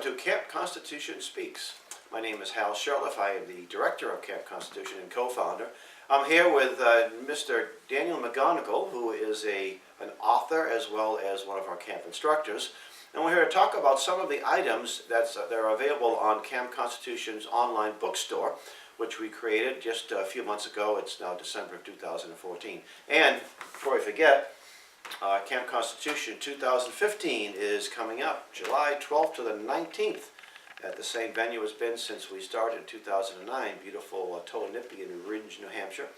to Camp Constitution Speaks. My name is Hal Shurtleff. I am the director of Camp Constitution and co-founder. I'm here with Mr. Daniel McGonigle, who is an author as well as one of our camp instructors. And we're here to talk about some of the items that are available on Camp Constitution's online bookstore, which we created just a few months ago. It's now December of 2014. And before I forget, Camp Constitution 2015 is coming up July 12th to the 19th at the same venue it's been since we started in 2009, beautiful Tolinippy in Ridge, New Hampshire.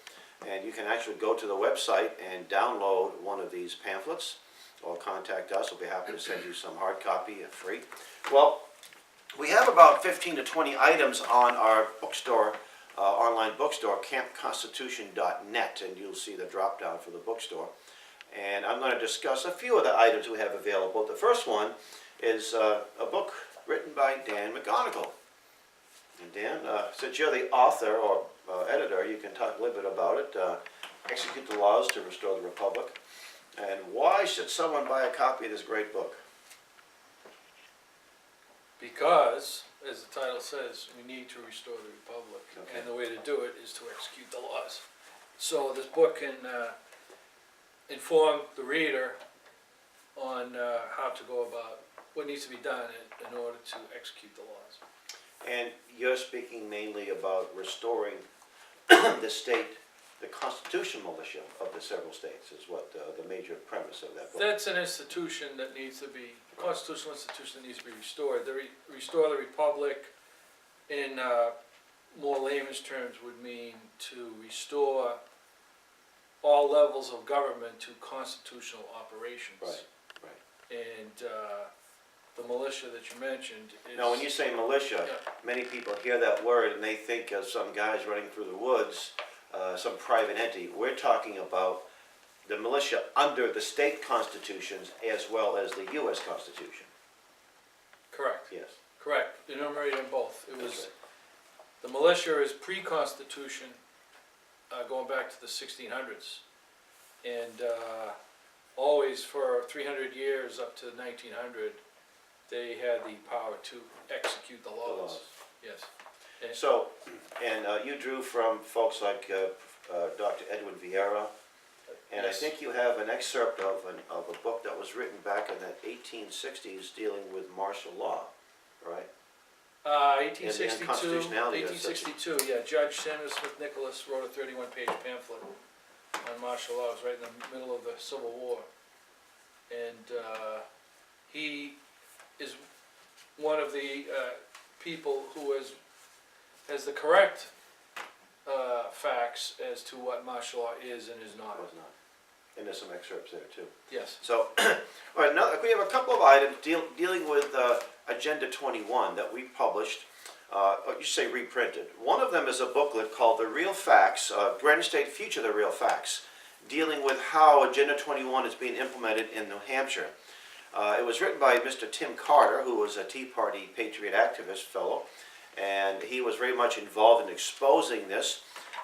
And you can actually go to the website and download one of these pamphlets or contact us. We'll be happy to send you some hard copy free. Well, we have about 15 to 20 items on our bookstore, online bookstore, campconstitution.net, and you'll see the drop down for the bookstore. And I'm going to discuss a few of the items we have available. The first one is a book written by Dan McGonigle. And Dan, since you're the author or editor, you can talk a little bit about it. Execute the Laws to Restore the Republic. And why should someone buy a copy of this great book? Because, as the title says, we need to restore the Republic. Okay. And the way to do it is to execute the laws. So this book can inform the reader on how to go about what needs to be done in order to execute the laws. And you're speaking mainly about restoring the state, the constitutional militia of the several states is what the major premise of that book. That's an institution that needs to be, a constitutional institution that needs to be restored. Restore the Republic in more layman's terms would mean to restore all levels of government to constitutional operations. Right, right. And the militia that you mentioned is... Now, when you say militia, Yeah. many people hear that word and they think of some guys running through the woods, some private entity. We're talking about the militia under the state constitutions as well as the U.S. Constitution. Correct. Yes. Correct. Enumerated in both. It was That's right. the militia is pre-Constitution, going back to the 1600s, and always for 300 years up to 1900, they had the power to execute the laws. Yes. And So, and you drew from folks like Dr. Edwin Vieira, and Yes. I think you have an excerpt of a book that was written back in the 1860s dealing with martial law, right? 1862, unconstitutionality of such 1862, yeah, Judge Samuel Smith Nicholas wrote a 31-page pamphlet on martial law. It was right in the middle of the Civil War. And he is one of the people who has the correct facts as to what martial law is and is It not. was not. And there's some excerpts there too. Yes. So, all right, now we have a couple of items dealing with Agenda 21 that we published, you say reprinted. One of them is a booklet called The Real Facts, Granite State Future, The Real Facts, dealing with how Agenda 21 is being implemented in New Hampshire. It was written by Mr. Tim Carter, who was a Tea Party Patriot activist fellow, and he was very much involved in exposing this.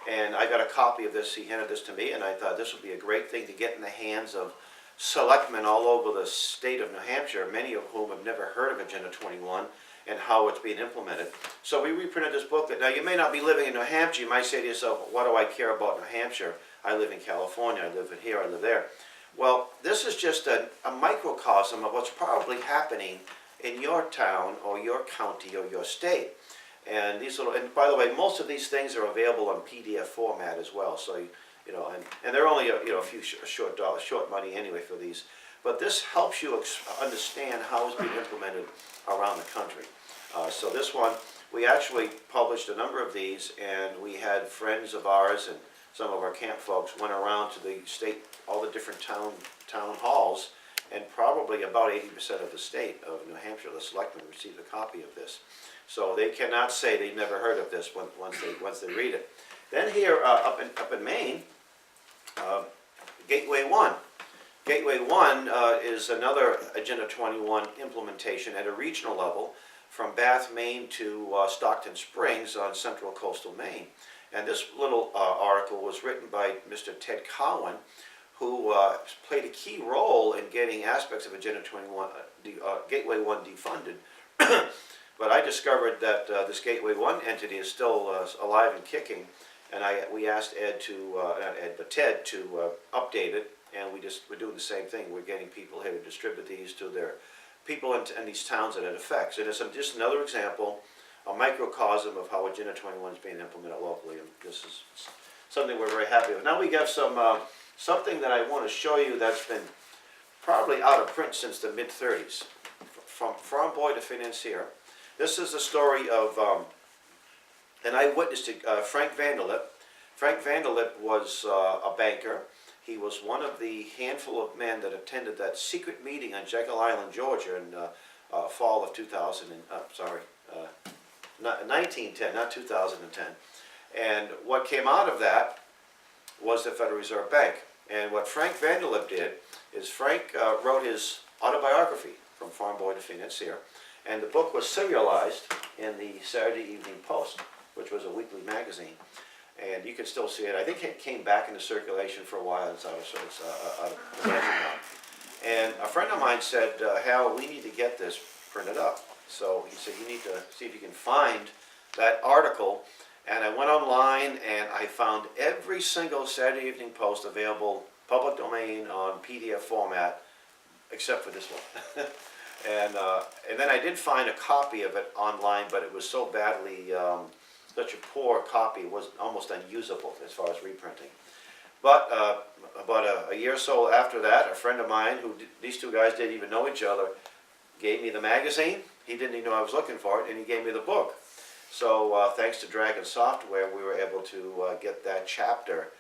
And I got a copy of this. He handed this to me, and I thought this would be a great thing to get in the hands of selectmen all over the state of New Hampshire, many of whom have never heard of Agenda 21 and how it's being implemented. So we reprinted this booklet. Now, you may not be living in New Hampshire. You might say to yourself, what do I care about New Hampshire? I live in California. I live in here. I live there. Well, this is just a microcosm of what's probably happening in your town or your county or your state. And these little, and by the way, most of these things are available in PDF format as well. So, you know, and they're only a few short money anyway for these. But this helps you understand how it's being implemented around the country. So this one, we actually published a number of these, and we had friends of ours and some of our camp folks went around to the state, all the different town halls, and probably about 80% of the state of New Hampshire, the selectmen, received a copy of this. So they cannot say they've never heard of this once they read it. Then here up in Maine, Gateway 1. Gateway 1 is another Agenda 21 implementation at a regional level from Bath, Maine to Stockton Springs on central coastal Maine. And this little article was written by Mr. Ted Cowan, who played a key role in getting aspects of Agenda 21, Gateway 1 defunded But I discovered that this Gateway 1 entity is still alive and kicking, and we asked Ed to, not Ed, but Ted to update it, and we're doing the same thing. We're getting people here to distribute these to their people in these towns that it affects. It is just another example, a microcosm of how Agenda 21 is being implemented locally, and this is something we're very happy with. Now we got something that I want to show you that's been probably out of print since the mid-30s, from Farm Boy to Financier. This is the story of an eyewitness to Frank Vanderlip. Frank Vanderlip was a banker. He was one of the handful of men that attended that secret meeting on Jekyll Island, Georgia in fall of 1910, not 2010. And what came out of that was the Federal Reserve Bank. And what Frank Vanderlip did is Frank wrote his autobiography, From Farm Boy to Financier, and the book was serialized in the Saturday Evening Post, which was a weekly magazine. And you can still see it. I think it came back into circulation for a while. It's out of production now. And a friend of mine said, Hal, we need to get this printed up. So he said, you need to see if you can find that article. And I went online and I found every single Saturday Evening Post available, public domain, on PDF format, except for this one. And then I did find a copy of it online, but it was so badly, such a poor copy, it was almost unusable as far as reprinting. But about a year or so after that, a friend of mine, these two guys didn't even know each other, gave me the magazine. He didn't even know I was looking for it, and he gave me the book. So thanks to Dragon Software, we were able to get that chapter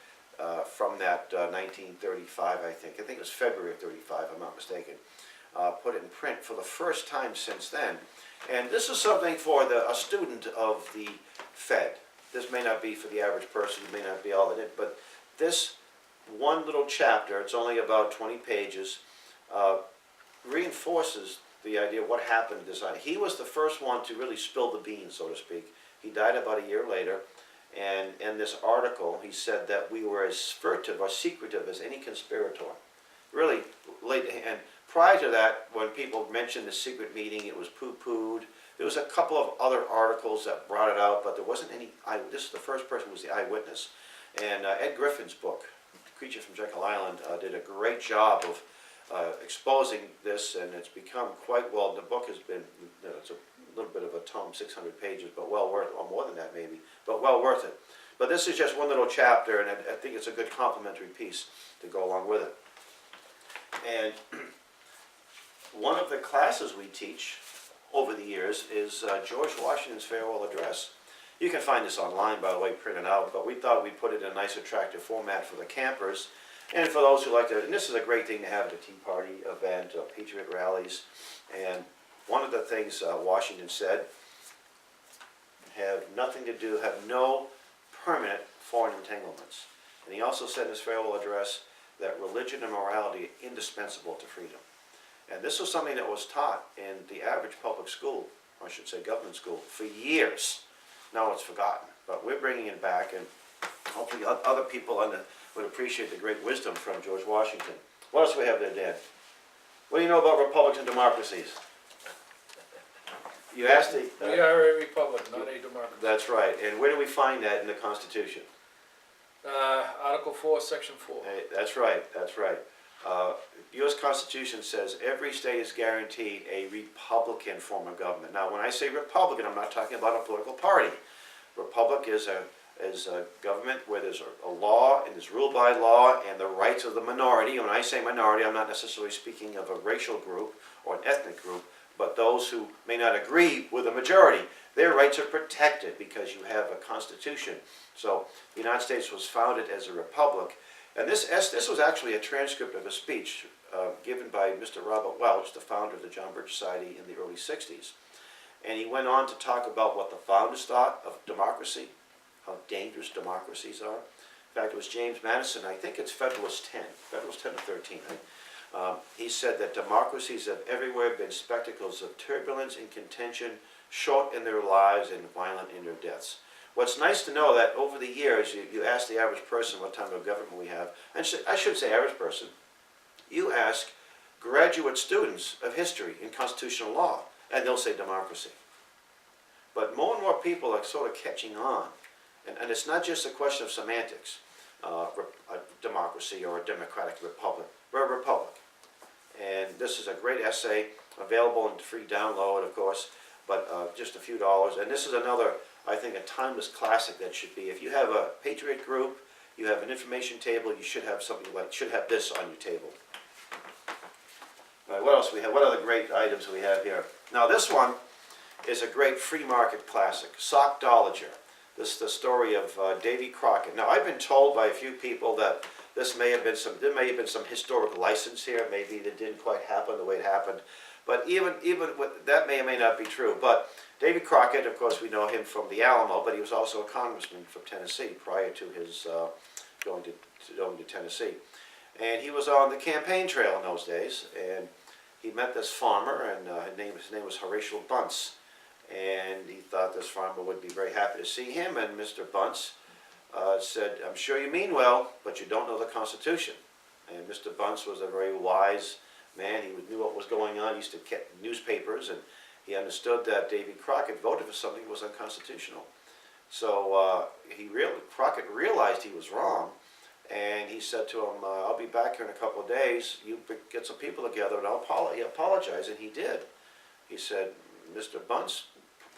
from that 1935, I think it was February of 35, if I'm not mistaken. Put it in print for the first time since then. And this is something for a student of the Fed. This may not be for the average person, it may not be all in it, but this one little chapter, it's only about 20 pages, reinforces the idea of what happened to this guy. He was the first one to really spill the beans, so to speak. He died about a year later, and in this article he said that we were as furtive or secretive as any conspirator. Really late, and prior to that, when people mentioned the secret meeting, it was poo-pooed. There was a couple of other articles that brought it out, but there wasn't any. This is the first person who was the eyewitness. And Ed Griffin's book, Creature from Jekyll Island, did a great job of exposing this, and it's become quite well. The book has been, it's a little bit of a tome, 600 pages, but well worth it, or more than that maybe, but well worth it. But this is just one little chapter, and I think it's a good complementary piece to go along with it. And one of the classes we teach over the years is George Washington's farewell address. You can find this online, by the way, printed out, but we thought we'd put it in a nice, attractive format for the campers. And for those who like to, and this is a great thing to have at a Tea Party event, Patriot rallies. And one of the things Washington said, have no permanent foreign entanglements. And he also said in his farewell address that religion and morality are indispensable to freedom. And this was something that was taught in the average public school, or I should say government school, for years. Now it's forgotten, but we're bringing it back, and hopefully other people would appreciate the great wisdom from George Washington. What else do we have there, Dan? What do you know about republics and democracies? You asked the... We are a republic, not a democracy. That's right. And where do we find that in the Constitution? Article 4, Section 4. Hey, that's right, that's right. U.S. Constitution says every state is guaranteed a Republican form of government. Now, when I say Republican, I'm not talking about a political party. Republic is a government where there's a law and is ruled by law and the rights of the minority. And when I say minority, I'm not necessarily speaking of a racial group or an ethnic group, but those who may not agree with the majority. Their rights are protected because you have a constitution. So the United States was founded as a republic. And this was actually a transcript of a speech given by Mr. Robert Welch, the founder of the John Birch Society in the early 60s. And he went on to talk about what the founders thought of democracy, how dangerous democracies are. In fact, it was James Madison, I think it's Federalist 10 or 13. Right? He said that democracies have everywhere been spectacles of turbulence and contention, short in their lives and violent in their deaths. What's nice to know that over the years, you ask the average person what type of government we have, and I should say average person, you ask graduate students of history and constitutional law, and they'll say democracy. But more and more people are sort of catching on, and it's not just a question of semantics, a democracy or a democratic republic. We're a republic. And this is a great essay, available in free download, of course, but just a few dollars. And this is another, I think, a timeless classic that should be, if you have a patriot group, you have an information table, you should have something like, should have this on your table. All right, what else we have? What other great items we have here? Now this one is a great free market classic, Sockdologer. This is the story of Davy Crockett. Now I've been told by a few people that there may have been some historic license here. Maybe it didn't quite happen the way it happened. But even with, that may or may not be true. But Davy Crockett, of course, we know him from the Alamo, but he was also a congressman from Tennessee prior to his going to Tennessee. And he was on the campaign trail in those days, and he met this farmer, and his name was Horatio Bunce. And he thought this farmer would be very happy to see him, and Mr. Bunce said, "I'm sure you mean well, but you don't know the Constitution." And Mr. Bunce was a very wise man. He knew what was going on. He used to get newspapers, and he understood that Davy Crockett voted for something that was unconstitutional. So Crockett realized he was wrong, and he said to him, "I'll be back here in a couple of days. You get some people together, and he apologized, and he did. He said, "Mr. Bunce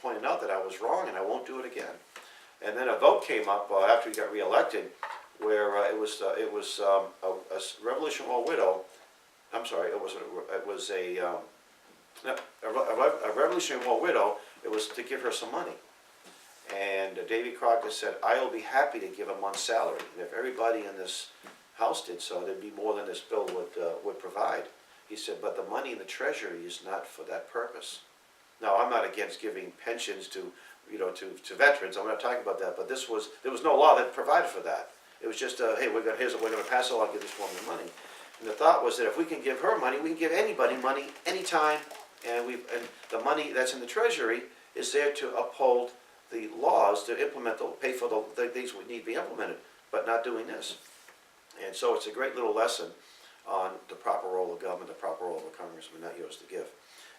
pointed out that I was wrong, and I won't do it again." And then a vote came up after he got reelected, where it was a Revolutionary War widow. I'm sorry, it was a Revolutionary War widow. It was to give her some money, and Davy Crockett said, "I will be happy to give a month's salary, and if everybody in this house did so, there'd be more than this bill would provide." He said, "But the money in the treasury is not for that purpose." Now, I'm not against giving pensions to veterans. I'm not talking about that. But there was no law that provided for that. It was just, hey, we're going to pass a law and give this woman money. And the thought was that if we can give her money, we can give anybody money anytime. And the money that's in the treasury is there to uphold the laws, to pay for the things that need to be implemented, but not doing this. And so it's a great little lesson on the proper role of government, the proper role of a congressman, not yours to give.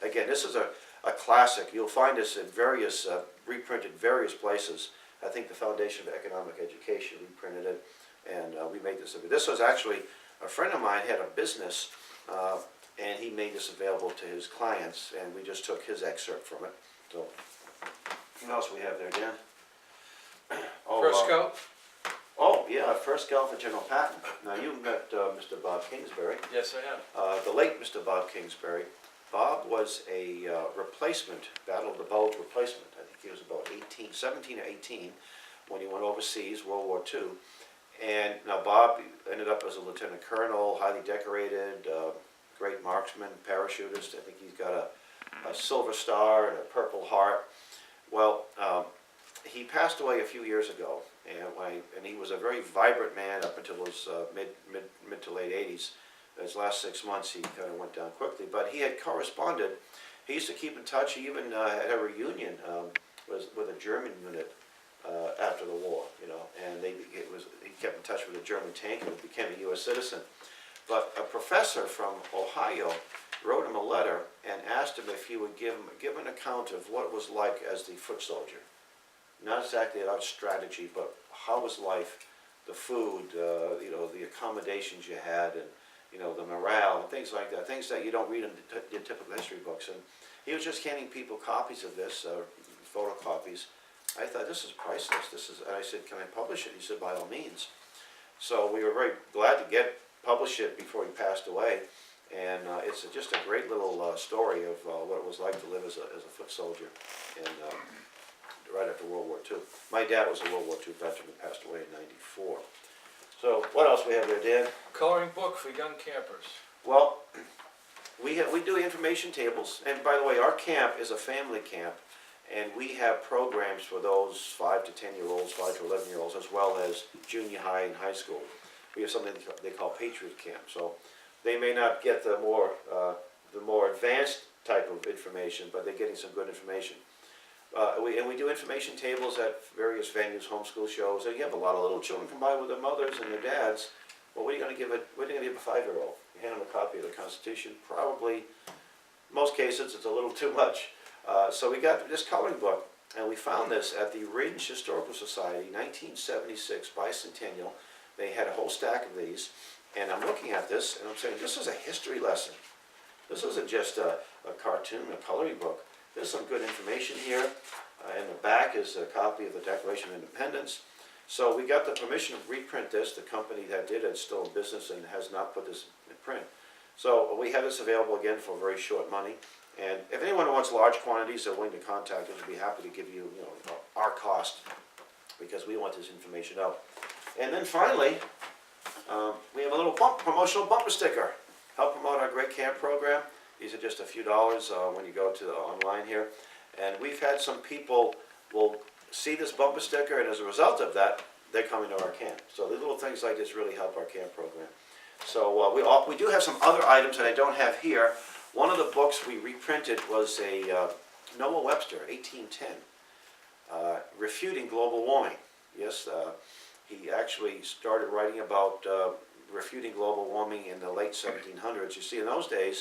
Again, this is a classic. You'll find this in various, reprinted various places. I think the Foundation for Economic Education reprinted it, and we made this. This was actually, a friend of mine had a business, and he made this available to his clients, and we just took his excerpt from it. So, what else we have there, Dan? First Scout? Oh, yeah, First Scout for General Patton. Now, you met Mr. Bob Kingsbury. Yes, I have. The late Mr. Bob Kingsbury. Bob was a replacement, Battle of the Bulge replacement. I think he was about 17 or 18 when he went overseas, World War II. And now Bob ended up as a lieutenant colonel, highly decorated, great marksman, parachutist. I think he's got a Silver Star and a Purple Heart. Well, he passed away a few years ago, and he was a very vibrant man up until his mid to late 80s. His last 6 months, he kind of went down quickly, but he had corresponded. He used to keep in touch. He even had a reunion with a German unit after the war, and he kept in touch with a German tanker and became a U.S. citizen. But a professor from Ohio wrote him a letter and asked him if he would give an account of what it was like as the foot soldier. Not exactly about strategy, but how was life, the food, the accommodations you had, and the morale, and things like that, things that you don't read in the typical history books. And he was just handing people copies of this, photocopies. I thought, this is priceless. And I said, "Can I publish it?" He said, "By all means." So we were very glad to publish it before he passed away. And it's just a great little story of what it was like to live as a foot soldier right after World War II. My dad was a World War II veteran and passed away in '94. So what else we have there, Dan? Coloring book for young campers. Well, we do information tables, and by the way, our camp is a family camp, and we have programs for those 5 to 10-year-olds, 5 to 11-year-olds, as well as junior high and high school. We have something they call Patriot Camp, so they may not get the more advanced type of information, but they're getting some good information. We do information tables at various venues, homeschool shows, and you have a lot of little children come by with their mothers and their dads. Well, what are you going to give a 5-year-old? You hand them a copy of the Constitution, probably most cases, it's a little too much. So we got this coloring book, and we found this at the Ridge Historical Society, 1976 bicentennial. They had a whole stack of these, and I'm looking at this, and I'm saying, this is a history lesson. This isn't just a cartoon, a coloring book. There's some good information here. In the back is a copy of the Declaration of Independence. So we got the permission to reprint this. The company that did it is still in business and has not put this in print. So we have this available again for very short money. And if anyone wants large quantities, they're willing to contact us. We'd be happy to give you, our cost, because we want this information out. And then finally, we have a little promotional bumper sticker. Help promote our great camp program. These are just a few dollars when you go to the online here. And we've had some people will see this bumper sticker, and as a result of that, they're coming to our camp. So the little things like this really help our camp program. So we do have some other items that I don't have here. One of the books we reprinted was a Noah Webster, 1810, Refuting Global Warming. Yes, he actually started writing about refuting global warming in the late 1700s. You see, in those days,